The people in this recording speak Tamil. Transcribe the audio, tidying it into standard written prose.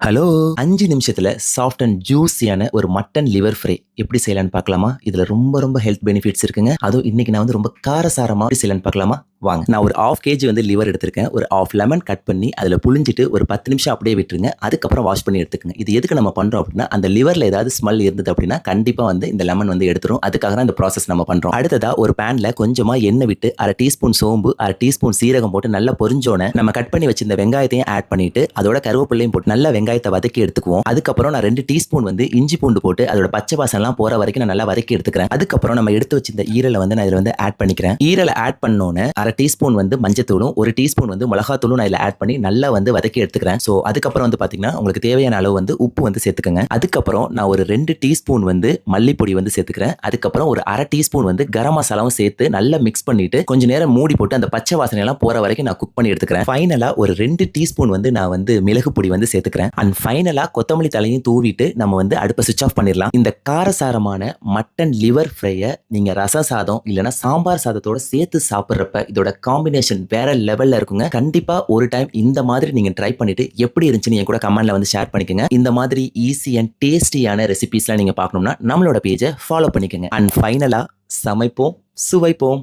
ஹலோ! 5 நிமிஷத்துல சாஃப்ட் அண்ட் ஜூஸியான ஒரு மட்டன் லிவர் ஃப்ரை எப்படி செய்யலான்னு பார்க்கலாமா? இதுல ரொம்ப ஹெல்த் பெனிஃபிட்ஸ் இருக்குங்க. அதுவும் இன்னைக்கு நான் வந்து ரொம்ப காரசாரமா எப்படி செய்யலான்னு பார்க்கலாமா? வாங்க. நான் ஒரு 1/2 கேஜி வந்து லிவர் எடுத்திருக்கேன். ஒரு 1/2 லெமன் கட் பண்ணி அதுல புழிஞ்சிட்டு ஒரு 10 நிமிஷம் அப்படியே விட்டுருங்க. அதுக்கப்புறம் வாஷ் பண்ணி எடுத்துக்கங்க. இது எதுக்கு நம்ம பண்றோம் அப்படின்னா, அந்த லிவர்ல ஏதாவது ஸ்மெல் இருந்தது அப்படின்னா, கண்டிப்பா வந்து இந்த லெமன் வந்து எடுத்துரும். அதுக்காக தான் இந்த ப்ராசஸ் நம்ம பண்றோம். அடுத்ததா ஒரு பேன்ல கொஞ்சமா எண்ணெய் விட்டு 1/2 டீஸ்பூன் சோம்பு, 1/2 டீஸ்பூன் சீரகம் போட்டு நல்லா பொரிஞ்சோனே, நம்ம கட் பண்ணி வச்சிருந்த வெங்காயத்தையும் ஆட் பண்ணிட்டு, அதோட கருவேப்பிலையும் போட்டு நல்லா வெங்காயத்தை வதக்கி எடுத்துக்குவோம். அதுக்கப்புறம் நான் 2 டீஸ்பூன் வந்து இஞ்சி பூண்டு போட்டு அதோட பச்சை வாசனைலாம் போற வரைக்கும் நான் நல்லா வதக்கி எடுத்துக்கிறேன். அதுக்கப்புறம் நம்ம எடுத்து வச்சிருந்த ஈரலை வந்து நான் இதுல வந்து ஆட் பண்ணிக்கிறேன். ஈரலை ஆட் பண்ணோனே 1/2 டீஸ்பூன் வந்து மஞ்சத்தூளும், 1 டீஸ்பூன் வந்து மிளகாத்தூளும் நான் இதுல ஆட் பண்ணி நல்லா வந்து வதக்கி எடுத்துக்கிறேன். சோ அதுக்கப்புறம் வந்து பாத்தீங்கன்னா உங்களுக்கு தேவையான அளவு வந்து உப்பு வந்து சேர்த்துக்கங்க. அதுக்கப்புறம் நான் ஒரு 2 டீஸ்பூன் வந்து மல்லிப்பொடி வந்து சேர்த்துக்கிறேன். அதுக்கப்புறம் ஒரு 1/2 டீஸ்பூன் வந்து கரம் மசாலாவும் சேர்த்து நல்லா மிக்ஸ் பண்ணிட்டு கொஞ்ச நேரம் மூடி போட்டு அந்த பச்சை வாசனை எல்லாம் போற வரைக்கும் நான் குக் பண்ணி எடுத்துக்கிறேன். ஃபைனலா ஒரு 2 டீஸ்பூன் வந்து நான் வந்து மிளகு பொடி வந்து சேர்த்துக்கிறேன். அண்ட் ஃபைனலா கொத்தமல்லி தலையும் தூவிட்டு நம்ம வந்து அடுப்பை சுவிட்ச் ஆஃப் பண்ணிடலாம். இந்த காரசாரமான மட்டன் லிவர் ஃப்ரையை நீங்க ரச சாதம் இல்லைன்னா சாம்பார் சாதத்தோட சேர்த்து சாப்பிட்றப்ப இதோட காம்பினேஷன் வேற லெவல்ல இருக்குங்க. கண்டிப்பா ஒரு டைம் இந்த மாதிரி நீங்க ட்ரை பண்ணிட்டு எப்படி இருந்துச்சுன்னு என் கூட கமெண்ட்ல வந்து ஷேர் பண்ணிக்கங்க. இந்த மாதிரி ஈஸி அண்ட் டேஸ்டியான ரெசிபிஸ்லாம் நீங்க பார்க்கணும்னா நம்மளோட பேஜை ஃபாலோ பண்ணிக்கங்க. அண்ட் ஃபைனலா சமைப்போம், சுவைப்போம்.